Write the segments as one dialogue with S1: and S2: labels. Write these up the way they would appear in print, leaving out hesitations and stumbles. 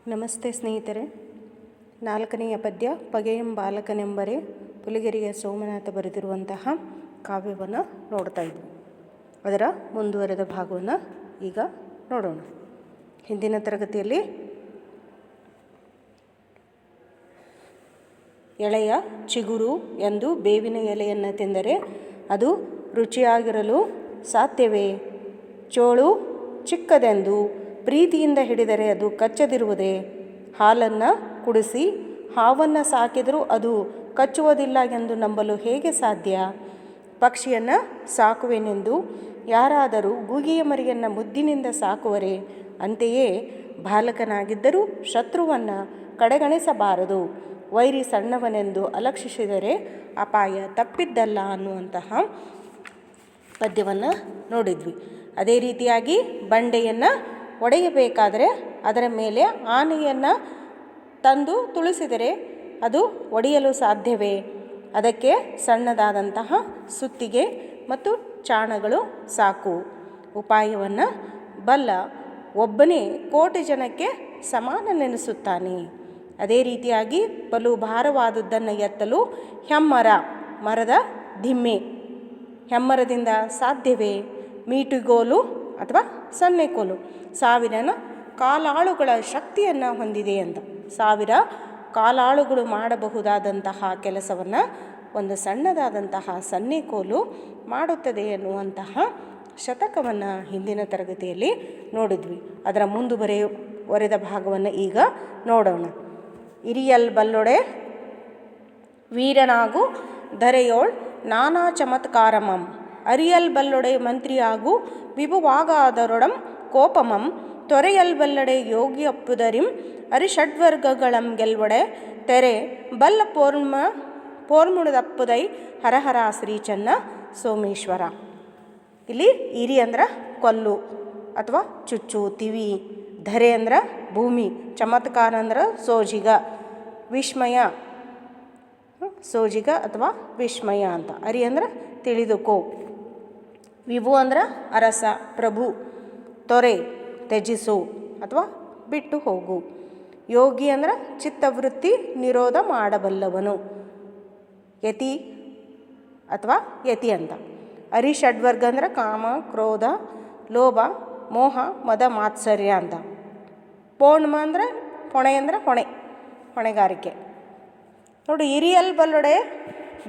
S1: ನಮಸ್ತೆ ಸ್ನೇಹಿತರೆ. 4ನೆಯ ಪದ್ಯ ಪಗೆಯಂ ಬಾಲಕನೆಂಬರೆ ಪುಲಿಗೆರೆಯ ಸೋಮನಾಥ ಬರೆದಿರುವಂತಹ ಕಾವ್ಯವನ್ನು ನೋಡ್ತಾ ಇದ್ವಿ. ಅದರ ಮುಂದುವರೆದ ಭಾಗವನ್ನು ಈಗ ನೋಡೋಣ. ಹಿಂದಿನ ತರಗತಿಯಲ್ಲಿ ಎಳೆಯ ಚಿಗುರು ಎಂದು ಬೇವಿನ ಎಲೆಯನ್ನು ತಿಂದರೆ ಅದು ರುಚಿಯಾಗಿರಲು ಸಾಧ್ಯವೇ? ಚೋಳು ಚಿಕ್ಕದೆಂದು ಪ್ರೀತಿಯಿಂದ ಹಿಡಿದರೆ ಅದು ಕಚ್ಚದಿರುವುದೇ? ಹಾಲನ್ನು ಕುಡಿಸಿ ಹಾವನ್ನು ಸಾಕಿದರೂ ಅದು ಕಚ್ಚುವುದಿಲ್ಲ ಎಂದು ನಂಬಲು ಹೇಗೆ ಸಾಧ್ಯ? ಪಕ್ಷಿಯನ್ನು ಸಾಕುವೆನೆಂದು ಯಾರಾದರೂ ಗೂಗಿಯ ಮರಿಯನ್ನು ಮುದ್ದಿನಿಂದ ಸಾಕುವರೆ? ಅಂತೆಯೇ ಬಾಲಕನಾಗಿದ್ದರೂ ಶತ್ರುವನ್ನು ಕಡೆಗಣಿಸಬಾರದು. ವೈರಿ ಸಣ್ಣವನೆಂದು ಅಲಕ್ಷಿಸಿದರೆ ಅಪಾಯ ತಪ್ಪಿದ್ದಲ್ಲ ಅನ್ನುವಂತಹ ಪದ್ಯವನ್ನು ನೋಡಿದ್ವಿ. ಅದೇ ರೀತಿಯಾಗಿ ಬಂಡೆಯನ್ನು ಒಡೆಯಬೇಕಾದರೆ ಅದರ ಮೇಲೆ ಆನೆಯನ್ನು ತಂದು ತುಳಿಸಿದರೆ ಅದು ಒಡೆಯಲು ಸಾಧ್ಯವೇ? ಅದಕ್ಕೆ ಸಣ್ಣದಾದಂತಹ ಸುತ್ತಿಗೆ ಮತ್ತು ಚಾಣಗಳು ಸಾಕು. ಉಪಾಯವನ್ನು ಬಲ್ಲ ಒಬ್ಬನೇ ಕೋಟಿ ಜನಕ್ಕೆ ಸಮಾನನೆನಿಸುತ್ತಾನೆ. ಅದೇ ರೀತಿಯಾಗಿ ಬಲು ಭಾರವಾದದ್ದನ್ನು ಎತ್ತಲು ಮರದ ದಿಮ್ಮೆ. ಹೆಮ್ಮರದಿಂದ ಸಾಧ್ಯವೇ? ಮೀಟುಗೋಲು ಅಥವಾ ಸನ್ನೆಕೋಲು 1000 ಕಾಲಾಳುಗಳ ಶಕ್ತಿಯನ್ನು ಹೊಂದಿದೆ ಅಂತ. 1000 ಕಾಲಾಳುಗಳು ಮಾಡಬಹುದಾದಂತಹ ಕೆಲಸವನ್ನು ಒಂದು ಸಣ್ಣದಾದಂತಹ ಸನ್ನೆಕೋಲು ಮಾಡುತ್ತದೆ ಎನ್ನುವಂತಹ ಶತಕವನ್ನು ಹಿಂದಿನ ತರಗತಿಯಲ್ಲಿ ನೋಡಿದ್ವಿ. ಅದರ ಮುಂದುವರೆದ ಭಾಗವನ್ನು ಈಗ ನೋಡೋಣ. ಇರಿಯಲ್ ಬಲ್ಲೊಡೆ ವೀರನಾಗು ಧರೆಯೋಳ್ ನಾನಾ ಚಮತ್ಕಾರಮಂ ಅರಿಯಲ್ ಬಲ್ಲೊಡೆ ಮಂತ್ರಿಯಾಗು ವಿಭುವಾಗಾದರೊಡಂ ಕೋಪಮಂ ತೊರೆಯಲ್ ಬಲ್ಲಡೆ ಯೋಗಿಯಪ್ಪುದರಿಂ ಅರಿಷಡ್ವರ್ಗಗಳಂ ಗೆಲ್ವಡೆ ತೆರೆ ಬಲ್ಲ ಪೋರ್ಮುಣದಪ್ಪುದೈ ಹರಹರ ಶ್ರೀ ಚನ್ನ ಸೋಮೇಶ್ವರ. ಇಲ್ಲಿ ಇರಿ ಅಂದ್ರೆ ಕೊಲ್ಲು ಅಥವಾ ಚುಚ್ಚು ತಿವಿ, ಧರೆ ಅಂದ್ರೆ ಭೂಮಿ, ಚಮತ್ಕಾರ ಅಂದ್ರೆ ಸೋಜಿಗ, ವಿಸ್ಮಯ ಸೋಜಿಗ ಅಥವಾ ವಿಸ್ಮಯ ಅಂತ. ಅರಿ ಅಂದ್ರೆ ತಿಳಿದುಕೋ, ವಿಭು ಅಂದ್ರೆ ಅರಸ ಪ್ರಭು, ತೊರೆ ತ್ಯಜಿಸು ಅಥವಾ ಬಿಟ್ಟು ಹೋಗು, ಯೋಗಿ ಅಂದ್ರೆ ಚಿತ್ತವೃತ್ತಿ ನಿರೋಧ ಮಾಡಬಲ್ಲವನು, ಯತಿ ಅಥವಾ ಯತಿ ಅಂತ. ಅರಿಷಡ್ವರ್ಗ ಅಂದ್ರೆ ಕಾಮ ಕ್ರೋಧ ಲೋಭ ಮೋಹ ಮದ ಮಾತ್ಸರ್ಯ ಅಂತ. ಪೋಣ್ಮ ಅಂದರೆ ಹೊಣೆಗಾರಿಕೆ. ನೋಡಿ, ಹಿರಿಯಲ್ ಬಲ್ಲೊಡೆ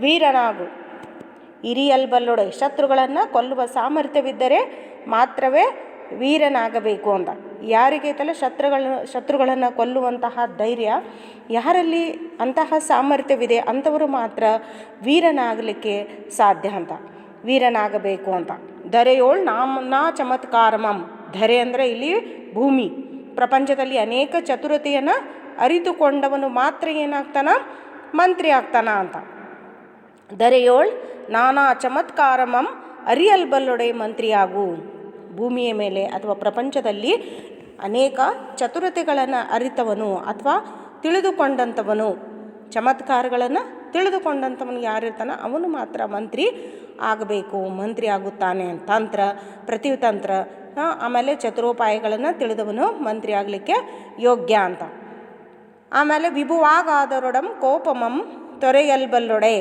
S1: ವೀರನಾಗು. ಹಿರಿಯಲ್ ಬಲ್ಲೊಡೆ ಶತ್ರುಗಳನ್ನು ಕೊಲ್ಲುವ ಸಾಮರ್ಥ್ಯವಿದ್ದರೆ ಮಾತ್ರವೇ ವೀರನಾಗಬೇಕು ಅಂತ. ಯಾರಿಗೆ ಐತಲ್ಲ ಶತ್ರುಗಳನ್ನು ಕೊಲ್ಲುವಂತಹ ಧೈರ್ಯ, ಯಾರಲ್ಲಿ ಅಂತಹ ಸಾಮರ್ಥ್ಯವಿದೆ ಅಂಥವರು ಮಾತ್ರ ವೀರನಾಗಲಿಕ್ಕೆ ಸಾಧ್ಯ ಅಂತ, ವೀರನಾಗಬೇಕು ಅಂತ. ಧರೆಯೋಳ್ ನಾ ಚಮತ್ಕಾರಮಂ. ಧರೆ ಅಂದರೆ ಇಲ್ಲಿ ಭೂಮಿ. ಪ್ರಪಂಚದಲ್ಲಿ ಅನೇಕ ಚತುರತೆಯನ್ನು ಅರಿತುಕೊಂಡವನು ಮಾತ್ರ ಏನಾಗ್ತಾನ? ಮಂತ್ರಿ ಆಗ್ತಾನ ಅಂತ. ಧರೆಯೋಳ್ ನಾನಾ ಚಮತ್ಕಾರಮಂ ಅರಿಯಲ್ ಬಲ್ಲೊಡೆ ಮಂತ್ರಿಯಾಗು. ಭೂಮಿಯ ಮೇಲೆ ಅಥವಾ ಪ್ರಪಂಚದಲ್ಲಿ ಅನೇಕ ಚತುರತೆಗಳನ್ನು ಅರಿತವನು ಅಥವಾ ತಿಳಿದುಕೊಂಡಂಥವನು, ಚಮತ್ಕಾರಗಳನ್ನು ತಿಳಿದುಕೊಂಡಂಥವನು ಯಾರಿರ್ತಾನ ಅವನು ಮಾತ್ರ ಮಂತ್ರಿ ಆಗಬೇಕು, ಮಂತ್ರಿ ಆಗುತ್ತಾನೆ. ತಂತ್ರ ಪ್ರತಿತಂತ್ರ ಆಮೇಲೆ ಚತುರೋಪಾಯಗಳನ್ನು ತಿಳಿದವನು ಮಂತ್ರಿ ಆಗಲಿಕ್ಕೆ ಯೋಗ್ಯ ಅಂತ. ಆಮೇಲೆ ವಿಭುವಾಗಾದರೊಡಂ ಕೋಪಮಂ ತೊರೆಯಲ್ ಬಲ್ಲೊಡೆ.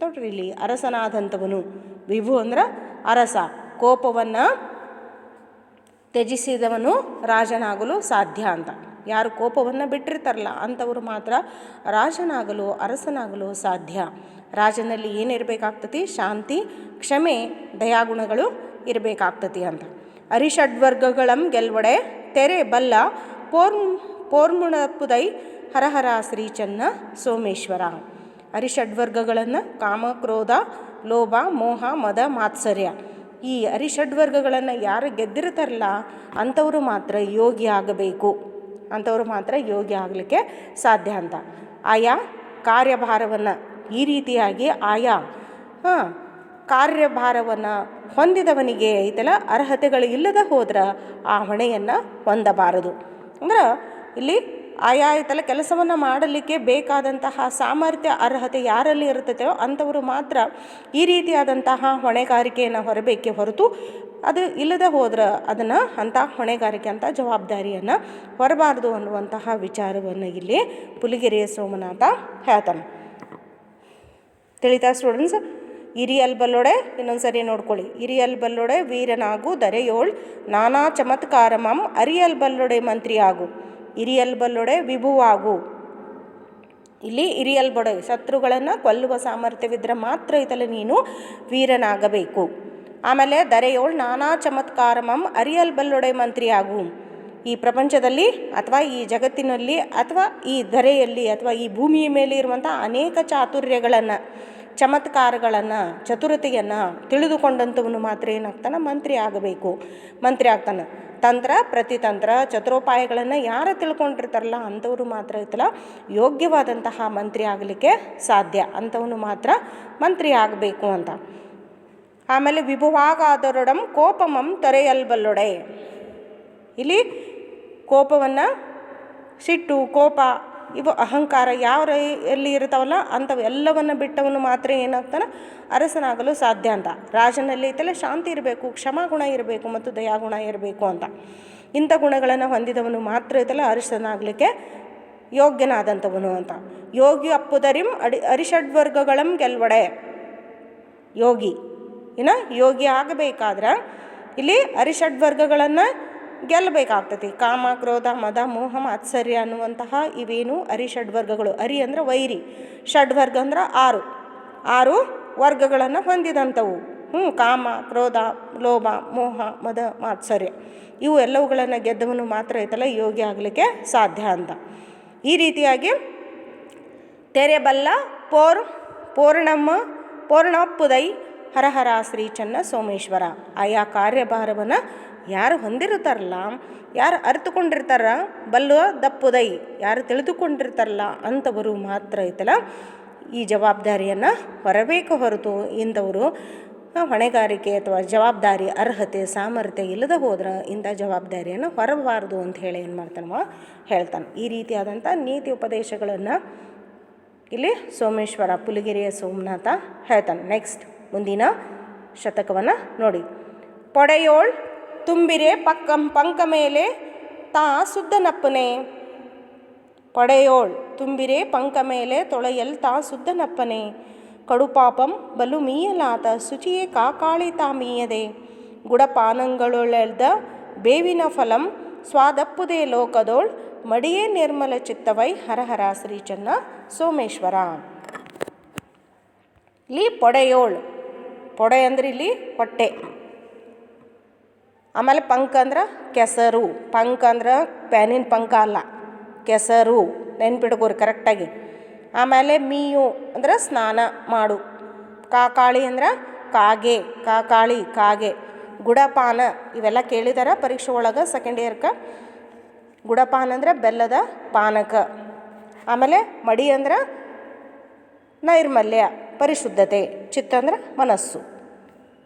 S1: ನೋಡ್ರಿ, ಇಲ್ಲಿ ಅರಸನಾದಂಥವನು, ವಿಭು ಅಂದ್ರೆ ಅರಸ, ಕೋಪವನ್ನು ತ್ಯಜಿಸಿದವನು ರಾಜನಾಗಲು ಸಾಧ್ಯ ಅಂತ. ಯಾರು ಕೋಪವನ್ನು ಬಿಟ್ಟಿರ್ತಾರಲ್ಲ ಅಂಥವರು ಮಾತ್ರ ರಾಜನಾಗಲು ಅರಸನಾಗಲು ಸಾಧ್ಯ. ರಾಜನಲ್ಲಿ ಏನಿರಬೇಕಾಗ್ತತಿ? ಶಾಂತಿ, ಕ್ಷಮೆ, ದಯಾಗುಣಗಳು ಇರಬೇಕಾಗ್ತತಿ ಅಂತ. ಅರಿಷಡ್ವರ್ಗಗಳಂ ಗೆಲ್ವಡೆ ತೆರೆ ಬಲ್ಲ ಪೋರ್ಮುಣಪುದೈ ಹರಹರ ಶ್ರೀ ಚನ್ನ ಸೋಮೇಶ್ವರ. ಅರಿಷಡ್ವರ್ಗಗಳನ್ನು ಕಾಮ ಕ್ರೋಧ ಲೋಭ ಮೋಹ ಮದ ಮಾತ್ಸರ್ಯ, ಈ ಅರಿಷಡ್ವರ್ಗಗಳನ್ನು ಯಾರು ಗೆದ್ದಿರ್ತಾರಲ್ಲ ಅಂಥವರು ಮಾತ್ರ ಯೋಗಿ ಆಗಬೇಕು, ಅಂಥವರು ಮಾತ್ರ ಯೋಗಿ ಆಗಲಿಕ್ಕೆ ಸಾಧ್ಯ ಅಂತ. ಆಯಾ ಕಾರ್ಯಭಾರವನ್ನು ಈ ರೀತಿಯಾಗಿ ಆಯಾ ಕಾರ್ಯಭಾರವನ್ನು ಹೊಂದಿದವನಿಗೆ ಐತಲ್ಲ ಅರ್ಹತೆಗಳು ಇಲ್ಲದೆ ಹೋದ್ರೆ ಆ ಹೊಣೆಯನ್ನು ಹೊಂದಬಾರದು. ಅಂದ್ರೆ ಇಲ್ಲಿ ಆಯಾ ಐತಲ್ಲ ಕೆಲಸವನ್ನು ಮಾಡಲಿಕ್ಕೆ ಬೇಕಾದಂತಹ ಸಾಮರ್ಥ್ಯ ಅರ್ಹತೆ ಯಾರಲ್ಲಿ ಇರ್ತದೆಯೋ ಅಂಥವರು ಮಾತ್ರ ಈ ರೀತಿಯಾದಂತಹ ಹೊಣೆಗಾರಿಕೆಯನ್ನು ಹೊರಬೇಕೆ ಹೊರತು ಅದು ಇಲ್ಲದೆ ಹೋದ್ರೆ ಅದನ್ನು ಅಂಥ ಹೊಣೆಗಾರಿಕೆ ಅಂತ ಜವಾಬ್ದಾರಿಯನ್ನು ಹೊರಬಾರ್ದು ಅನ್ನುವಂತಹ ವಿಚಾರವನ್ನು ಇಲ್ಲಿ ಪುಲಿಗೆರೆಯ ಸೋಮನಾಥ ಹೇಳ್ತಾನೆ. ತಿಳಿತಾ ಸ್ಟೂಡೆಂಟ್ಸ್? ಇರಿಯಲ್ ಬಲ್ಲೊಡೆ ಇನ್ನೊಂದು ಸರಿ ನೋಡ್ಕೊಳ್ಳಿ. ಇರಿಯಲ್ ಬಲ್ಲೊಡೆ ವೀರನಾಗು ದರೆಯೋಳ್ ನಾನಾ ಚಮತ್ಕಾರಮಂ ಅರಿಯಲ್ ಬಲ್ಲೊಡೆ ಮಂತ್ರಿಯಾಗು, ಇರಿಯಲ್ ಬಲ್ಲೊಡೆ ವಿಭುವಾಗು. ಇಲ್ಲಿ ಇರಿಯಲ್ ಬೊಡೆ ಶತ್ರುಗಳನ್ನು ಕೊಲ್ಲುವ ಸಾಮರ್ಥ್ಯವಿದ್ದರೆ ಮಾತ್ರ ಇದರಲ್ಲಿ ನೀನು ವೀರನಾಗಬೇಕು. ಆಮೇಲೆ ದರೆಯೋಳ್ ನಾನಾ ಚಮತ್ಕಾರಮಂ ಅರಿಯಲ್ ಬಲ್ಲೊಡೆ ಮಂತ್ರಿಯಾಗು. ಈ ಪ್ರಪಂಚದಲ್ಲಿ ಅಥವಾ ಈ ಜಗತ್ತಿನಲ್ಲಿ ಅಥವಾ ಈ ಧರೆಯಲ್ಲಿ ಅಥವಾ ಈ ಭೂಮಿಯ ಮೇಲೆ ಇರುವಂಥ ಅನೇಕ ಚಾತುರ್ಯಗಳನ್ನು, ಚಮತ್ಕಾರಗಳನ್ನು, ಚತುರತೆಯನ್ನು ತಿಳಿದುಕೊಂಡಂಥವನು ಮಾತ್ರ ಏನಾಗ್ತಾನೆ? ಮಂತ್ರಿ ಆಗಬೇಕು, ಮಂತ್ರಿ ಆಗ್ತಾನೆ. ತಂತ್ರ ಪ್ರತಿತಂತ್ರ ಚತುರೋಪಾಯಗಳನ್ನು ಯಾರು ತಿಳ್ಕೊಂಡಿರ್ತಾರಲ್ಲ ಅಂಥವರು ಮಾತ್ರ ಐತಲ್ಲ ಯೋಗ್ಯವಾದಂತಹ ಮಂತ್ರಿ ಆಗಲಿಕ್ಕೆ ಸಾಧ್ಯ, ಅಂಥವನು ಮಾತ್ರ ಮಂತ್ರಿ ಆಗಬೇಕು ಅಂತ. ಆಮೇಲೆ ವಿಭುವಾಗಾದರೊಡಂ ಕೋಪಮಂ ತೊರೆಯಲ್ಬಲ್ಲೊಡೆ. ಇಲ್ಲಿ ಕೋಪವನ್ನು, ಸಿಟ್ಟು, ಕೋಪ, ಇವು ಅಹಂಕಾರ ಯಾವ ಎಲ್ಲಿ ಇರ್ತಾವಲ್ಲ ಅಂಥವೆಲ್ಲವನ್ನು ಬಿಟ್ಟವನು ಮಾತ್ರ ಏನಾಗ್ತಾನೆ? ಅರಸನಾಗಲು ಸಾಧ್ಯ ಅಂತ. ರಾಜನಲ್ಲಿ ಐತಲ್ಲ ಶಾಂತಿ ಇರಬೇಕು, ಕ್ಷಮಾಗುಣ ಇರಬೇಕು ಮತ್ತು ದಯಾಗುಣ ಇರಬೇಕು ಅಂತ. ಇಂಥ ಗುಣಗಳನ್ನು ಹೊಂದಿದವನು ಮಾತ್ರ ಐತಲ್ಲ ಅರಸನಾಗಲಿಕ್ಕೆ ಯೋಗ್ಯನಾದಂಥವನು ಅಂತ. ಯೋಗಿ ಅಪ್ಪುದರಿಂ ಅರಿಷಡ್ವರ್ಗಗಳಂ ಗೆಲ್ವಡೆ. ಯೋಗಿ ಯೋಗಿ ಆಗಬೇಕಾದ್ರೆ ಇಲ್ಲಿ ಅರಿಷಡ್ವರ್ಗಗಳನ್ನು ಗೆಲ್ಲಬೇಕಾಗ್ತತಿ. ಕಾಮ, ಕ್ರೋಧ, ಮದ, ಮೋಹ, ಮಾತ್ಸರ್ಯ ಅನ್ನುವಂತಹ ಇವೇನು ಅರಿಷಡ್ವರ್ಗಗಳು. ಅರಿ ಅಂದ್ರೆ ವೈರಿ, ಷಡ್ವರ್ಗ ಅಂದ್ರೆ ಆರು ವರ್ಗಗಳನ್ನು ಹೊಂದಿದಂಥವು. ಕಾಮ, ಕ್ರೋಧ, ಲೋಭ, ಮೋಹ, ಮದ, ಮಾತ್ಸರ್ಯ ಇವು ಎಲ್ಲವುಗಳನ್ನು ಗೆದ್ದವನು ಮಾತ್ರ ಐತಲ್ಲ ಯೋಗಿ ಆಗಲಿಕ್ಕೆ ಸಾಧ್ಯ ಅಂತ. ಈ ರೀತಿಯಾಗಿ ತೆರೆಬಲ್ಲ ಪೂರ್ಣಪ್ಪುದೈ ಹರಹರ ಶ್ರೀ ಚನ್ನ ಸೋಮೇಶ್ವರ. ಆಯಾ ಕಾರ್ಯಭಾರವನ್ನು ಯಾರು ಹೊಂದಿರ್ತಾರಲ್ಲ, ಯಾರು ಅರ್ಥಕೊಂಡಿರ್ತಾರ, ಬಲ್ಲು ದಪ್ಪುದೈ ಯಾರು ತಿಳಿದುಕೊಂಡಿರ್ತಾರಲ್ಲ ಅಂಥವರು ಮಾತ್ರ ಐತಲ್ಲ ಈ ಜವಾಬ್ದಾರಿಯನ್ನು ಹೊರಬೇಕು. ಹೊರತು ಇಂಥವರು ಹೊಣೆಗಾರಿಕೆ ಅಥವಾ ಜವಾಬ್ದಾರಿ ಅರ್ಹತೆ ಸಾಮರ್ಥ್ಯ ಇಲ್ಲದೆ ಹೋದ್ರೆ ಇಂಥ ಜವಾಬ್ದಾರಿಯನ್ನು ಹೊರಬಾರ್ದು ಅಂತ ಹೇಳಿ ಏನು ಮಾಡ್ತಾನವ ಹೇಳ್ತಾನೆ. ಈ ರೀತಿಯಾದಂಥ ನೀತಿ ಉಪದೇಶಗಳನ್ನು ಇಲ್ಲಿ ಸೋಮೇಶ್ವರ ಪುಲಿಗೆರೆಯ ಸೋಮನಾಥ ಹೇಳ್ತಾನೆ. ನೆಕ್ಸ್ಟ್ ಮುಂದಿನ ಶತಕವನ್ನು ನೋಡಿ. ಪೊಡೆಯೋಳ್ ತುಂಬಿರೆ ಪಂಕ ಮೇಲೆ ತಾ ಸುದ್ದನಪ್ಪನೆ. ಪಡೆಯೋಳ್ ತುಂಬಿರೆ ಪಂಕ ಮೇಲೆ ತೊಳೆಯಲ್ ತಾ ಸುದ್ದನಪ್ಪನೆ. ಕಡುಪಾಪಂ ಬಲು ಮೀಯಲಾತ ಶುಚಿಯೇ ಕಾಕಾಳಿತಾ ಮೀಯದೆ. ಗುಡಪಾನಂಗಳೊಳೆದ ಬೇವಿನ ಫಲಂ ಸ್ವಾದಪ್ಪುದೇ ಲೋಕದೋಳ್ ಮಡಿಯೇ ನಿರ್ಮಲ ಚಿತ್ತವೈ ಹರಹರ ಶ್ರೀ ಚನ್ನ ಸೋಮೇಶ್ವರ. ಇಲ್ಲಿ ಪೊಡೆಯೋಳ್, ಪೊಡೆ ಅಂದ್ರೆ ಇಲ್ಲಿ ಹೊಟ್ಟೆ. ಆಮೇಲೆ ಪಂಕ ಅಂದ್ರೆ ಕೆಸರು. ಪಂಕ ಅಂದ್ರೆ ಪ್ಯಾನಿನ ಪಂಕ ಅಲ್ಲ, ಕೆಸರು. ನೆನ್ಪಿಟ್ಕೋರಿ ಕರೆಕ್ಟಾಗಿ. ಆಮೇಲೆ ಮೀಯು ಅಂದ್ರೆ ಸ್ನಾನ ಮಾಡು. ಕಾಕಾಳಿ ಅಂದ್ರೆ ಕಾಗೆ, ಕಾಕಾಳಿ ಕಾಗೆ. ಗುಡಪಾನ ಇವೆಲ್ಲ ಕೇಳಿದಾರ ಪರೀಕ್ಷೆ ಒಳಗೆ ಸೆಕೆಂಡ್ ಇಯರ್ಗೆ. ಗುಡಪಾನ ಅಂದ್ರೆ ಬೆಲ್ಲದ ಪಾನಕ. ಆಮೇಲೆ ಮಡಿ ಅಂದ್ರೆ ನೈರ್ಮಲ್ಯ, ಪರಿಶುದ್ಧತೆ. ಚಿತ್ತ ಅಂದ್ರೆ ಮನಸ್ಸು.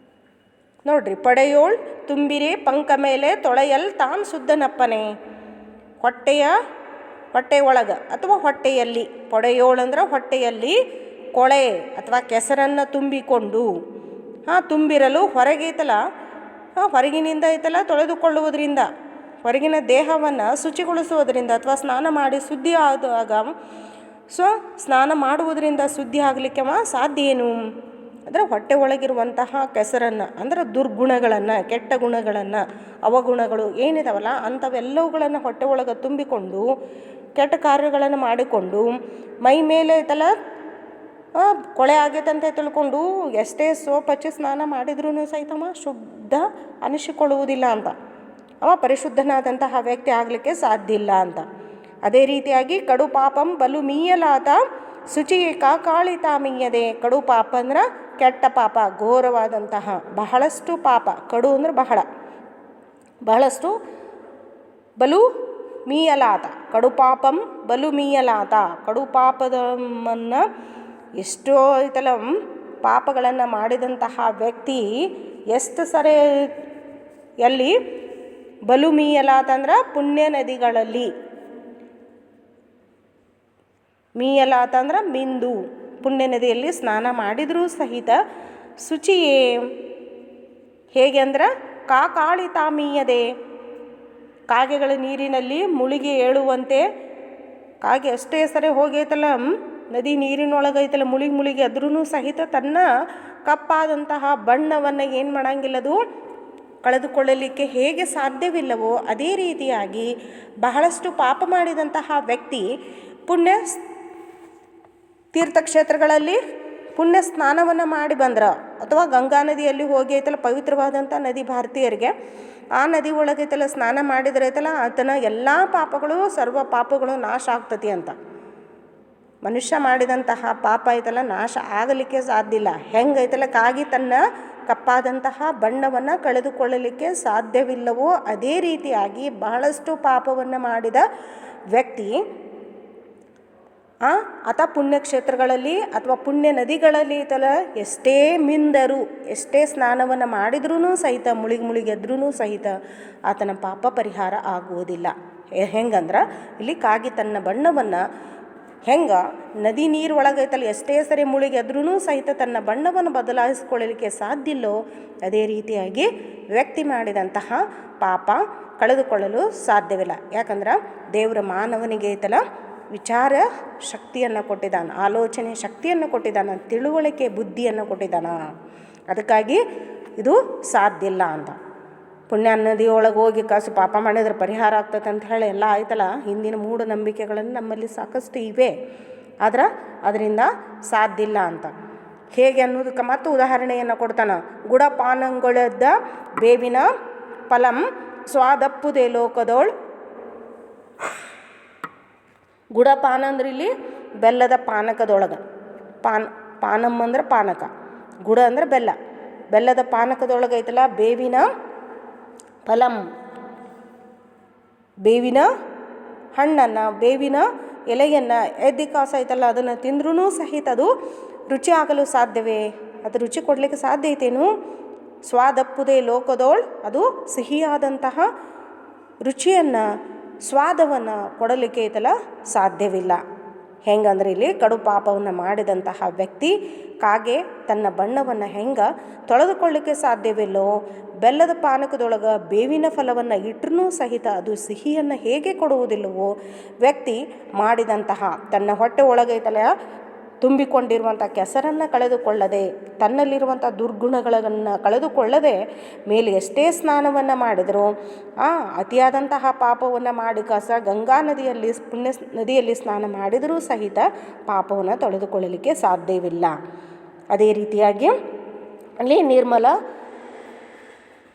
S1: ನೋಡ್ರಿ, ಪಡೆಯೋಳ್ ತುಂಬಿರೆ ಪಂಕ ಮೇಲೆ ತೊಳೆಯಲ್ ತಾನ್ ಸುದ್ದನಪ್ಪನೆ. ಹೊಟ್ಟೆ ಒಳಗೆ ಅಥವಾ ಹೊಟ್ಟೆಯಲ್ಲಿ, ಪೊಡೆಯೋಳು ಅಂದ್ರೆ ಹೊಟ್ಟೆಯಲ್ಲಿ ಕೊಳೆ ಅಥವಾ ಕೆಸರನ್ನು ತುಂಬಿಕೊಂಡು ತುಂಬಿರಲು ಹೊರಗೈತಲ್ಲ, ಹೊರಗಿನಿಂದ ಐತಲ್ಲ ತೊಳೆದುಕೊಳ್ಳುವುದರಿಂದ, ಹೊರಗಿನ ದೇಹವನ್ನು ಶುಚಿಗೊಳಿಸುವುದರಿಂದ ಅಥವಾ ಸ್ನಾನ ಮಾಡಿ ಶುದ್ಧಿ ಆದಾಗ ಸ್ನಾನ ಮಾಡುವುದರಿಂದ ಶುದ್ಧಿ ಆಗಲಿಕ್ಕೆ ಸಾಧ್ಯ ಏನು ಅಂದರೆ ಹೊಟ್ಟೆ ಒಳಗಿರುವಂತಹ ಕೆಸರನ್ನು ಅಂದರೆ ದುರ್ಗುಣಗಳನ್ನು, ಕೆಟ್ಟ ಗುಣಗಳನ್ನು, ಅವಗುಣಗಳು ಏನಿದಾವಲ್ಲ ಅಂಥವೆಲ್ಲವುಗಳನ್ನು ಹೊಟ್ಟೆ ಒಳಗೆ ತುಂಬಿಕೊಂಡು ಕೆಟ್ಟ ಕಾರ್ಯಗಳನ್ನು ಮಾಡಿಕೊಂಡು ಮೈ ಮೇಲೆ ಐತಲ್ಲ ಕೊಳೆ ಆಗೈತಂತ ತಿಳ್ಕೊಂಡು ಎಷ್ಟೇ ಸೋಪ್ ಹಚ್ಚಿ ಸ್ನಾನ ಮಾಡಿದ್ರೂ ಸಹಿತವ ಶುದ್ಧ ಅನಿಸಿಕೊಳ್ಳುವುದಿಲ್ಲ ಅಂತ. ಅವ ಪರಿಶುದ್ಧನಾದಂತಹ ವ್ಯಕ್ತಿ ಆಗಲಿಕ್ಕೆ ಸಾಧ್ಯ ಇಲ್ಲ ಅಂತ. ಅದೇ ರೀತಿಯಾಗಿ ಕಡು ಪಾಪಂ ಬಲು ಮೀಯಲಾತ ಶುಚಿಯೇ ಕಾಕಾಳಿತಾ ಮೀಯದೆ. ಕಡು ಪಾಪ ಅಂದ್ರೆ ಕೆಟ್ಟ ಪಾಪ, ಘೋರವಾದಂತಹ ಬಹಳಷ್ಟು ಪಾಪ. ಕಡು ಅಂದ್ರೆ ಬಹಳಷ್ಟು. ಬಲು ಮೀಯಲಾತ, ಕಡು ಪಾಪಂ ಬಲು ಮೀಯಲಾತ. ಕಡು ಪಾಪದನ್ನು ಎಷ್ಟೋ ಐತಲ್ಲ ಪಾಪಗಳನ್ನು ಮಾಡಿದಂತಹ ವ್ಯಕ್ತಿ ಎಷ್ಟು ಸರಿ ಎಲ್ಲಿ ಬಲು ಮೀಯಲಾತ ಅಂದ್ರೆ ಪುಣ್ಯ ನದಿಗಳಲ್ಲಿ. ಮೀಯಲಾತ ಅಂದ್ರೆ ಮಿಂದು, ಪುಣ್ಯ ನದಿಯಲ್ಲಿ ಸ್ನಾನ ಮಾಡಿದರೂ ಸಹಿತ ಶುಚಿಯೇ. ಹೇಗೆ ಅಂದ್ರೆ ಕಾಳಿ ತಾಮೀಯದೆ, ಕಾಗೆಗಳ ನೀರಿನಲ್ಲಿ ಮುಳುಗಿ ಏಳುವಂತೆ, ಕಾಗೆ ಅಷ್ಟೇ ಸರಿ ಹೋಗೈತಲ್ಲ ನದಿ ನೀರಿನೊಳಗೈತಲ್ಲ ಮುಳುಗಿ ಅದ್ರೂ ಸಹಿತ ತನ್ನ ಕಪ್ಪಾದಂತಹ ಬಣ್ಣವನ್ನು ಏನು ಮಾಡಂಗಿಲ್ಲದು ಕಳೆದುಕೊಳ್ಳಲಿಕ್ಕೆ ಹೇಗೆ ಸಾಧ್ಯವಿಲ್ಲವೋ ಅದೇ ರೀತಿಯಾಗಿ ಬಹಳಷ್ಟು ಪಾಪ ಮಾಡಿದಂತಹ ವ್ಯಕ್ತಿ ಪುಣ್ಯ ತೀರ್ಥಕ್ಷೇತ್ರಗಳಲ್ಲಿ ಪುಣ್ಯ ಸ್ನಾನವನ್ನು ಮಾಡಿ ಬಂದ್ರೆ ಅಥವಾ ಗಂಗಾ ನದಿಯಲ್ಲಿ ಹೋಗಿ ಐತಲ್ಲ ಪವಿತ್ರವಾದಂಥ ನದಿ ಭಾರತೀಯರಿಗೆ, ಆ ನದಿ ಒಳಗೈತಲ್ಲ ಸ್ನಾನ ಮಾಡಿದ್ರೆ ಐತಲ್ಲ ಆತನ ಎಲ್ಲ ಪಾಪಗಳು ಸರ್ವ ಪಾಪಗಳು ನಾಶ ಆಗ್ತತಿ ಅಂತ. ಮನುಷ್ಯ ಮಾಡಿದಂತಹ ಪಾಪ ಐತಲ್ಲ ನಾಶ ಆಗಲಿಕ್ಕೆ ಸಾಧ್ಯ ಇಲ್ಲ. ಹೆಂಗೈತಲ್ಲ ಕಾಗಿ ತನ್ನ ಕಪ್ಪಾದಂತಹ ಬಣ್ಣವನ್ನು ಕಳೆದುಕೊಳ್ಳಲಿಕ್ಕೆ ಸಾಧ್ಯವಿಲ್ಲವೋ ಅದೇ ರೀತಿಯಾಗಿ ಬಹಳಷ್ಟು ಪಾಪವನ್ನು ಮಾಡಿದ ವ್ಯಕ್ತಿ ಆತ ಪುಣ್ಯಕ್ಷೇತ್ರಗಳಲ್ಲಿ ಅಥವಾ ಪುಣ್ಯ ನದಿಗಳಲ್ಲಿ ಐತಲ್ಲ ಎಷ್ಟೇ ಮಿಂದರು, ಎಷ್ಟೇ ಸ್ನಾನವನ್ನು ಮಾಡಿದ್ರೂ ಸಹಿತ ಮುಳುಗಿ ಎದ್ರೂ ಸಹಿತ ಆತನ ಪಾಪ ಪರಿಹಾರ ಆಗುವುದಿಲ್ಲ. ಹೆಂಗಂದ್ರೆ ಇಲ್ಲಿ ಕಾಗಿ ತನ್ನ ಬಣ್ಣವನ್ನು ಹೆಂಗೆ ನದಿ ನೀರು ಒಳಗೈತಲ್ಲ ಎಷ್ಟೇ ಸರಿ ಮುಳುಗಿ ಎದ್ರೂ ಸಹಿತ ತನ್ನ ಬಣ್ಣವನ್ನು ಬದಲಾಯಿಸಿಕೊಳ್ಳಲಿಕ್ಕೆ ಸಾಧ್ಯ ಇಲ್ಲೋ ಅದೇ ರೀತಿಯಾಗಿ ವ್ಯಕ್ತಿ ಮಾಡಿದಂತಹ ಪಾಪ ಕಳೆದುಕೊಳ್ಳಲು ಸಾಧ್ಯವಿಲ್ಲ. ಯಾಕಂದ್ರೆ ದೇವರ ಮಾನವನಿಗೆ ಐತಲ್ಲ ವಿಚಾರ ಶಕ್ತಿಯನ್ನು ಕೊಟ್ಟಿದ್ದಾನೆ, ಆಲೋಚನೆ ಶಕ್ತಿಯನ್ನು ಕೊಟ್ಟಿದ್ದಾನೆ, ತಿಳುವಳಿಕೆ ಬುದ್ಧಿಯನ್ನು ಕೊಟ್ಟಿದ್ದಾನೆ. ಅದಕ್ಕಾಗಿ ಇದು ಸಾಧ್ಯ ಇಲ್ಲ ಅಂತ. ಪುಣ್ಯ ನದಿಯೊಳಗೆ ಹೋಗಿ ಕಾಸು ಪಾಪ ಮಾಡಿದ್ರೆ ಪರಿಹಾರ ಆಗ್ತದೆ ಅಂತ ಹೇಳಿ ಎಲ್ಲ ಆಯ್ತಲ್ಲ, ಹಿಂದಿನ ಮೂಢನಂಬಿಕೆಗಳನ್ನು ನಮ್ಮಲ್ಲಿ ಸಾಕಷ್ಟು ಇವೆ. ಆದ್ರೆ ಅದರಿಂದ ಸಾಧ್ಯ ಇಲ್ಲ ಅಂತ. ಹೇಗೆ ಅನ್ನೋದಕ್ಕೆ ಮತ್ತು ಉದಾಹರಣೆಯನ್ನು ಕೊಡ್ತಾನೆ. ಗುಡಪಾನಂಗೊಳದ ಬೇವಿನ ಫಲಂ ಸ್ವಾದಪ್ಪುದೇ ಲೋಕದೋಳ್. ಗುಡಪಾನ ಅಂದ್ರೆ ಇಲ್ಲಿ ಬೆಲ್ಲದ ಪಾನಕದೊಳಗೆ, ಪಾನಂ ಅಂದ್ರೆ ಪಾನಕ, ಗುಡ ಅಂದ್ರೆ ಬೆಲ್ಲ, ಬೆಲ್ಲದ ಪಾನಕದೊಳಗೆ ಐತಲ್ಲ ಬೇವಿನ ಫಲಂ, ಬೇವಿನ ಹಣ್ಣನ್ನು ಬೇವಿನ ಎಲೆಯನ್ನು ಎದ್ದಿ ಕಾಸು ಐತಲ್ಲ ಅದನ್ನು ತಿಂದ್ರೂ ಸಹಿತ ಅದು ರುಚಿ ಆಗಲು ಸಾಧ್ಯವೇ? ಅದು ರುಚಿ ಕೊಡಲಿಕ್ಕೆ ಸಾಧ್ಯ ಐತೇನು? ಸ್ವಾದಪ್ಪುದೇ ಲೋಕದೋಳ್, ಅದು ಸಿಹಿಯಾದಂತಹ ರುಚಿಯನ್ನು ಸ್ವಾದವನ್ನು ಕೊಡಲಿಕ್ಕೆ ಐತಲ್ಲ ಸಾಧ್ಯವಿಲ್ಲ. ಹೆಂಗಂದ್ರೆ ಇಲ್ಲಿ ಕಡು ಪಾಪವನ್ನು ಮಾಡಿದಂತಹ ವ್ಯಕ್ತಿ ಕಾಗೆ ತನ್ನ ಬಣ್ಣವನ್ನು ಹೆಂಗೆ ತೊಳೆದುಕೊಳ್ಳಿಕ್ಕೆ ಸಾಧ್ಯವಿಲ್ಲೋ, ಬೆಲ್ಲದ ಪಾನಕದೊಳಗೆ ಬೇವಿನ ಫಲವನ್ನು ಇಟ್ಟರೂ ಸಹಿತ ಅದು ಸಿಹಿಯನ್ನು ಹೇಗೆ ಕೊಡುವುದಿಲ್ಲವೋ, ವ್ಯಕ್ತಿ ಮಾಡಿದಂತಹ ತನ್ನ ಹೊಟ್ಟೆ ಒಳಗೈತಲ್ಲ ತುಂಬಿಕೊಂಡಿರುವಂಥ ಕೆಸರನ್ನು ಕಳೆದುಕೊಳ್ಳದೆ, ತನ್ನಲ್ಲಿರುವಂಥ ದುರ್ಗುಣಗಳನ್ನು ಕಳೆದುಕೊಳ್ಳದೆ ಮೇಲೆ ಎಷ್ಟೇ ಸ್ನಾನವನ್ನು ಮಾಡಿದರೂ ಅತಿಯಾದಂತಹ ಪಾಪವನ್ನು ಮಾಡಿ ಕಾಸ ಗಂಗಾ ನದಿಯಲ್ಲಿ ಪುಣ್ಯ ನದಿಯಲ್ಲಿ ಸ್ನಾನ ಮಾಡಿದರೂ ಸಹಿತ ಪಾಪವನ್ನು ತೊಳೆದುಕೊಳ್ಳಲಿಕ್ಕೆ ಸಾಧ್ಯವಿಲ್ಲ. ಅದೇ ರೀತಿಯಾಗಿ ಅಲ್ಲಿ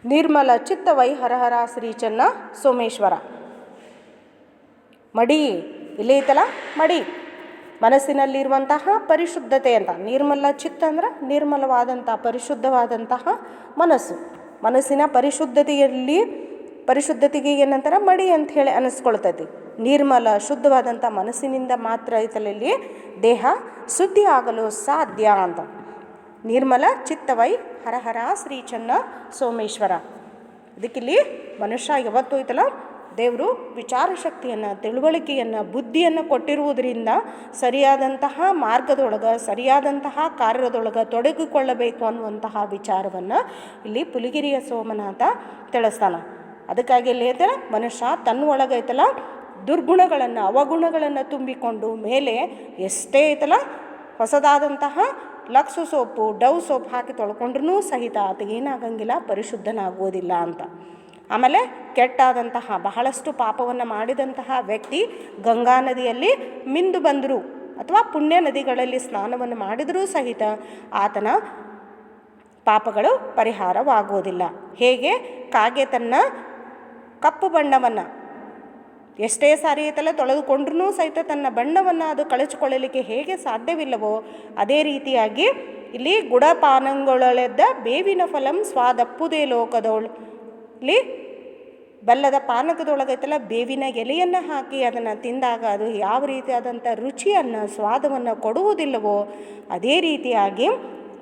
S1: ನಿರ್ಮಲ ಚಿತ್ತವೈ ಹರಹರ ಶ್ರೀ ಚೆನ್ನ ಸೋಮೇಶ್ವರ. ಮಡಿ ಇಲ್ಲಿ ಐತಲ್ಲ ಮಡಿ, ಮನಸ್ಸಿನಲ್ಲಿರುವಂತಹ ಪರಿಶುದ್ಧತೆ ಅಂತ. ನಿರ್ಮಲ ಚಿತ್ತ ಅಂದ್ರೆ ನಿರ್ಮಲವಾದಂಥ ಪರಿಶುದ್ಧವಾದಂತಹ ಮನಸ್ಸು. ಮನಸ್ಸಿನ ಪರಿಶುದ್ಧತೆಗೆ ಏನಂತಾರೆ ಮಡಿ ಅಂತ ಹೇಳಿ ಅನ್ನಿಸ್ಕೊಳ್ತೈತಿ. ನಿರ್ಮಲ ಶುದ್ಧವಾದಂಥ ಮನಸ್ಸಿನಿಂದ ಮಾತ್ರ ಐತಲಲ್ಲಿ ದೇಹ ಶುದ್ಧಿ ಆಗಲು ಸಾಧ್ಯ ಅಂತ. ನಿರ್ಮಲ ಚಿತ್ತವೈ ಹರಹರ ಶ್ರೀ ಚೆನ್ನ ಸೋಮೇಶ್ವರ. ಅದಕ್ಕಿಲ್ಲಿ ಮನುಷ್ಯ ಯಾವತ್ತೂ ಐತಲ್ಲ ದೇವರು ವಿಚಾರ ಶಕ್ತಿಯನ್ನು, ತಿಳುವಳಿಕೆಯನ್ನು, ಬುದ್ಧಿಯನ್ನು ಕೊಟ್ಟಿರುವುದರಿಂದ ಸರಿಯಾದಂತಹ ಮಾರ್ಗದೊಳಗೆ, ಸರಿಯಾದಂತಹ ಕಾರ್ಯದೊಳಗೆ ತೊಡಗಿಕೊಳ್ಳಬೇಕು ಅನ್ನುವಂತಹ ವಿಚಾರವನ್ನು ಇಲ್ಲಿ ಪುಲಿಗಿರಿಯ ಸೋಮನಾಥ ತಿಳಿಸ್ತಾನೆ. ಅದಕ್ಕಾಗಿ ಇಲ್ಲಿ ಐತಲ್ಲ ಮನುಷ್ಯ ತನ್ನ ಒಳಗೈತಲ್ಲ ದುರ್ಗುಣಗಳನ್ನು, ಅವಗುಣಗಳನ್ನು ತುಂಬಿಕೊಂಡು ಮೇಲೆ ಎಷ್ಟೇ ಐತಲ್ಲ ಹೊಸದಾದಂತಹ ಲಕ್ಸ್ ಸೋಪು, ಡವ್ ಸೋಪ್ ಹಾಕಿ ತೊಳ್ಕೊಂಡ್ರೂ ಸಹಿತ ಆತಗೇನಾಗಂಗಿಲ್ಲ, ಪರಿಶುದ್ಧನಾಗೋದಿಲ್ಲ ಅಂತ. ಆಮೇಲೆ ಕೆಟ್ಟಾದಂತಹ ಬಹಳಷ್ಟು ಪಾಪವನ್ನು ಮಾಡಿದಂತಹ ವ್ಯಕ್ತಿ ಗಂಗಾ ನದಿಯಲ್ಲಿ ಮಿಂದು ಬಂದರು ಅಥವಾ ಪುಣ್ಯ ನದಿಗಳಲ್ಲಿ ಸ್ನಾನವನ್ನು ಮಾಡಿದರೂ ಸಹಿತ ಆತನ ಪಾಪಗಳು ಪರಿಹಾರವಾಗುವುದಿಲ್ಲ. ಹೇಗೆ ಕಾಗೆ ತನ್ನ ಕಪ್ಪು ಬಣ್ಣವನ್ನು ಎಷ್ಟೇ ಸಾರಿ ಐತಲ್ಲ ತೊಳೆದುಕೊಂಡ್ರೂ ಸಹಿತ ತನ್ನ ಬಣ್ಣವನ್ನು ಅದು ಕಳಚಿಕೊಳ್ಳಲಿಕ್ಕೆ ಹೇಗೆ ಸಾಧ್ಯವಿಲ್ಲವೋ ಅದೇ ರೀತಿಯಾಗಿ ಇಲ್ಲಿ ಗುಡಪಾನಂಗೊಳೆದ್ದ ಬೇವಿನ ಫಲಂ ಸ್ವಾದಪ್ಪುದೇ ಲೋಕದೋಳು. ಇಲ್ಲಿ ಬೆಲ್ಲದ ಪಾನಕದೊಳಗೈತಲ್ಲ ಬೇವಿನ ಎಲೆಯನ್ನು ಹಾಕಿ ಅದನ್ನು ತಿಂದಾಗ ಅದು ಯಾವ ರೀತಿಯಾದಂಥ ರುಚಿಯನ್ನು, ಸ್ವಾದವನ್ನು ಕೊಡುವುದಿಲ್ಲವೋ ಅದೇ ರೀತಿಯಾಗಿ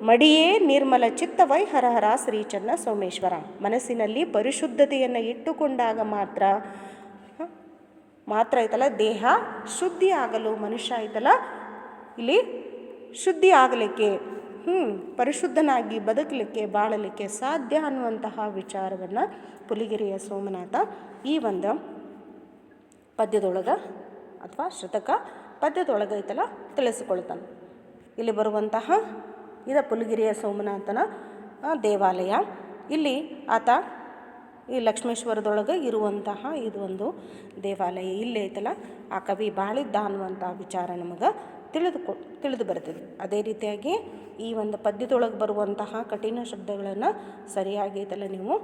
S1: ಮಡಿಯೇ ನಿರ್ಮಲ ಚಿತ್ತವೈ ಹರಹರ ಶ್ರೀ ಚೆನ್ನ ಸೋಮೇಶ್ವರ. ಮನಸ್ಸಿನಲ್ಲಿ ಪರಿಶುದ್ಧತೆಯನ್ನು ಇಟ್ಟುಕೊಂಡಾಗ ಮಾತ್ರ ಐತಲ್ಲ ದೇಹ ಶುದ್ಧಿ ಆಗಲು, ಮನುಷ್ಯ ಐತಲ್ಲ ಇಲ್ಲಿ ಶುದ್ಧಿ ಆಗಲಿಕ್ಕೆ ಪರಿಶುದ್ಧನಾಗಿ ಬದುಕಲಿಕ್ಕೆ ಬಾಳಲಿಕ್ಕೆ ಸಾಧ್ಯ ಅನ್ನುವಂತಹ ವಿಚಾರವನ್ನು ಪುಲಿಗೆರೆಯ ಸೋಮನಾಥ ಈ ಒಂದು ಪದ್ಯದೊಳಗೆ ಅಥವಾ ಶತಕ ಪದ್ಯದೊಳಗೆ ಐತಲ್ಲ ತಿಳಿಸಿಕೊಳ್ತಾನೆ. ಇಲ್ಲಿ ಬರುವಂತಹ ಪುಲಿಗೆರೆಯ ಸೋಮನಾಥನ ದೇವಾಲಯ. ಇಲ್ಲಿ ಆತ ಈ ಲಕ್ಷ್ಮೇಶ್ವರದೊಳಗೆ ಇರುವಂತಹ ಇದು ಒಂದು ದೇವಾಲಯ. ಇಲ್ಲಿ ಐತಲ್ಲ ಆ ಕವಿ ಬಾಳಿದ್ದ ಅನ್ನುವಂಥ ವಿಚಾರ ನಮಗೆ ತಿಳಿದು ಬರ್ತದೆ. ಅದೇ ರೀತಿಯಾಗಿ ಈ ಒಂದು ಪದ್ಯದೊಳಗೆ ಬರುವಂತಹ ಕಠಿಣ ಶಬ್ದಗಳನ್ನು ಸರಿಯಾಗಿ ಐತಲ್ಲ ನೀವು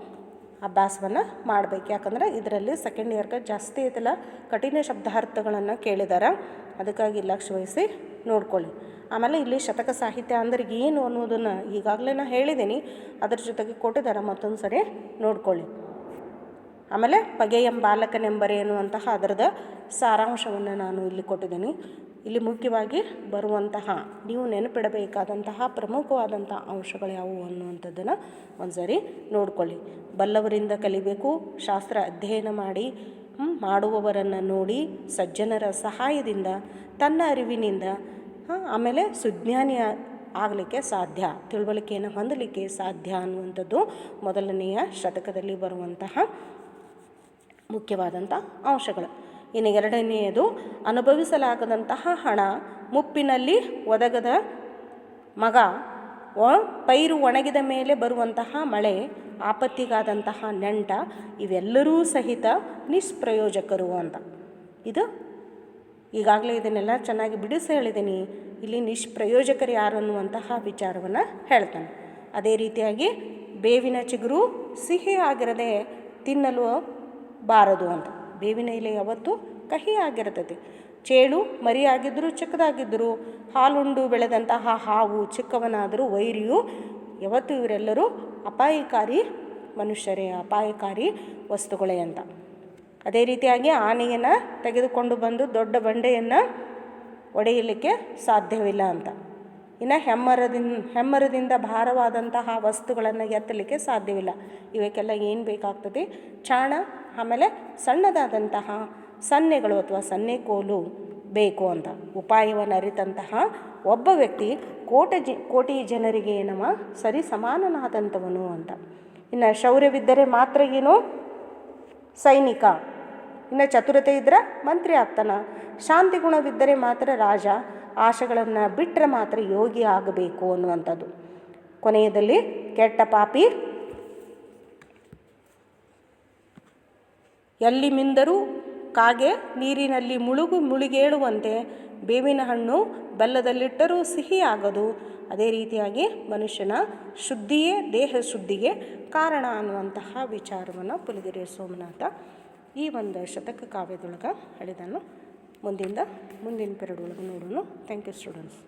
S1: ಅಭ್ಯಾಸವನ್ನು ಮಾಡಬೇಕು. ಯಾಕಂದ್ರೆ ಇದರಲ್ಲಿ ಸೆಕೆಂಡ್ ಇಯರ್ಗೆ ಜಾಸ್ತಿ ಐತಲ್ಲ ಕಠಿಣ ಶಬ್ದಾರ್ಥಗಳನ್ನು ಕೇಳಿದ್ದಾರೆ. ಅದಕ್ಕಾಗಿ ಲಕ್ಷ್ಯ ವಹಿಸಿ ನೋಡ್ಕೊಳ್ಳಿ. ಆಮೇಲೆ ಇಲ್ಲಿ ಶತಕ ಸಾಹಿತ್ಯ ಅಂದ್ರೆ ಏನು ಅನ್ನೋದನ್ನು ಈಗಾಗಲೇ ನಾನು ಹೇಳಿದ್ದೀನಿ. ಅದ್ರ ಜೊತೆಗೆ ಕೊಟ್ಟಿದ್ದಾರೆ, ಮತ್ತೊಂದು ಸರಿ ನೋಡ್ಕೊಳ್ಳಿ. ಆಮೇಲೆ ಬಗೆಯಂ ಬಾಲಕನೆಂಬರೆ ಎನ್ನುವಂತಹ ಅದರದ ಸಾರಾಂಶವನ್ನು ನಾನು ಇಲ್ಲಿ ಕೊಟ್ಟಿದ್ದೀನಿ. ಇಲ್ಲಿ ಮುಖ್ಯವಾಗಿ ಬರುವಂತಹ ನೀವು ನೆನಪಿಡಬೇಕಾದಂತಹ ಪ್ರಮುಖವಾದಂಥ ಅಂಶಗಳು ಯಾವುವು ಅನ್ನುವಂಥದ್ದನ್ನು ಒಂದು ಸರಿ ನೋಡ್ಕೊಳ್ಳಿ. ಬಲ್ಲವರಿಂದ ಕಲಿಬೇಕು, ಶಾಸ್ತ್ರ ಅಧ್ಯಯನ ಮಾಡಿ ಮಾಡುವವರನ್ನು ನೋಡಿ, ಸಜ್ಜನರ ಸಹಾಯದಿಂದ, ತನ್ನ ಅರಿವಿನಿಂದ ಆಮೇಲೆ ಸುಜ್ಞಾನಿ ಆಗಲಿಕ್ಕೆ ಸಾಧ್ಯ, ತಿಳುವಳಿಕೆಯನ್ನು ಹೊಂದಲಿಕ್ಕೆ ಸಾಧ್ಯ ಅನ್ನುವಂಥದ್ದು ಮೊದಲನೆಯ ಶತಕದಲ್ಲಿ ಬರುವಂತಹ ಮುಖ್ಯವಾದಂಥ ಅಂಶಗಳು. ಇನ್ನು ಎರಡನೆಯದು ಅನುಭವಿಸಲಾಗದಂತಹ ಹಣ, ಮುಪ್ಪಿನಲ್ಲಿ ಒದಗದ ಮಗ, ಪೈರು ಒಣಗಿದ ಮೇಲೆ ಬರುವಂತಹ ಮಳೆ, ಆಪತ್ತಿಗಾದಂತಹ ನೆಂಟ, ಇವೆಲ್ಲರೂ ಸಹಿತ ನಿಷ್ಪ್ರಯೋಜಕರು ಅಂತ. ಇದು ಈಗಾಗಲೇ ಇದನ್ನೆಲ್ಲ ಚೆನ್ನಾಗಿ ಬಿಡಿಸಿ ಹೇಳಿದ್ದೀನಿ. ಇಲ್ಲಿ ನಿಷ್ಪ್ರಯೋಜಕರು ಯಾರು ಅನ್ನುವಂತಹ ವಿಚಾರವನ್ನು ಹೇಳ್ತಾನೆ. ಅದೇ ರೀತಿಯಾಗಿ ಬೇವಿನ ಚಿಗುರು ಸಿಹಿ ಆಗಿರದೆ ತಿನ್ನಲು ಬಾರದು ಅಂತ. ಬೇವಿನ ಎಲೆ ಯಾವತ್ತು ಕಹಿ ಆಗಿರ್ತದೆ. ಚೇಳು ಮರಿಯಾಗಿದ್ದರೂ ಚಿಕ್ಕದಾಗಿದ್ದರೂ, ಹಾಲುಂಡು ಬೆಳೆದಂತಹ ಹಾವು ಚಿಕ್ಕವನಾದರೂ ವೈರಿಯು, ಯಾವತ್ತು ಇವರೆಲ್ಲರೂ ಅಪಾಯಕಾರಿ ಮನುಷ್ಯರೇ, ಅಪಾಯಕಾರಿ ವಸ್ತುಗಳೇ ಅಂತ. ಅದೇ ರೀತಿಯಾಗಿ ಆನೆಯನ್ನು ತೆಗೆದುಕೊಂಡು ಬಂದು ದೊಡ್ಡ ಬಂಡೆಯನ್ನು ಒಡೆಯಲಿಕ್ಕೆ ಸಾಧ್ಯವಿಲ್ಲ ಅಂತ. ಇನ್ನು ಹೆಮ್ಮರದಿಂದ ಭಾರವಾದಂತಹ ವಸ್ತುಗಳನ್ನು ಎತ್ತಲಿಕ್ಕೆ ಸಾಧ್ಯವಿಲ್ಲ. ಇವಕ್ಕೆಲ್ಲ ಏನು ಬೇಕಾಗ್ತದೆ? ಚಾಣ, ಆಮೇಲೆ ಸಣ್ಣದಾದಂತಹ ಸನ್ನೆಗಳು ಅಥವಾ ಸನ್ನೆಕೋಲು ಬೇಕು ಅಂತ. ಉಪಾಯವನ್ನು ಅರಿತಂತಹ ಒಬ್ಬ ವ್ಯಕ್ತಿ ಕೋಟಿ ಜನರಿಗೆ ನಮ್ಮ ಸರಿ ಸಮಾನನಾದಂಥವನು ಅಂತ. ಇನ್ನು ಶೌರ್ಯವಿದ್ದರೆ ಮಾತ್ರ ಏನು ಸೈನಿಕ, ಇನ್ನು ಚತುರತೆ ಇದ್ದರೆ ಮಂತ್ರಿ ಆಗ್ತಾನೆ, ಶಾಂತಿ ಗುಣವಿದ್ದರೆ ಮಾತ್ರ ರಾಜ, ಆಶೆಗಳನ್ನು ಬಿಟ್ಟರೆ ಮಾತ್ರ ಯೋಗಿ ಆಗಬೇಕು ಅನ್ನುವಂಥದ್ದು. ಕೊನೆಯದಲ್ಲಿ ಕೆಟ್ಟ ಪಾಪಿ ಎಲ್ಲಿ ಮಿಂದರೂ ಕಾಗೆ ನೀರಿನಲ್ಲಿ ಮುಳುಗೇಳುವಂತೆ, ಬೇವಿನ ಹಣ್ಣು ಬೆಲ್ಲದಲ್ಲಿಟ್ಟರೂ ಸಿಹಿ ಆಗದು. ಅದೇ ರೀತಿಯಾಗಿ ಮನುಷ್ಯನ ಶುದ್ಧಿಯೇ ದೇಹ ಶುದ್ಧಿಗೆ ಕಾರಣ ಅನ್ನುವಂತಹ ವಿಚಾರವನ್ನು ಪುಲಿಗೆರೆ ಸೋಮನಾಥ ಈ ಒಂದು ಶತಕ ಕಾವ್ಯದೊಳಗೆ ಹೇಳಿದನು. ಮುಂದಿನ ಪೀರಿಯಡ್ ಒಳಗೆ ನೋಡೋಣ. Thank you students.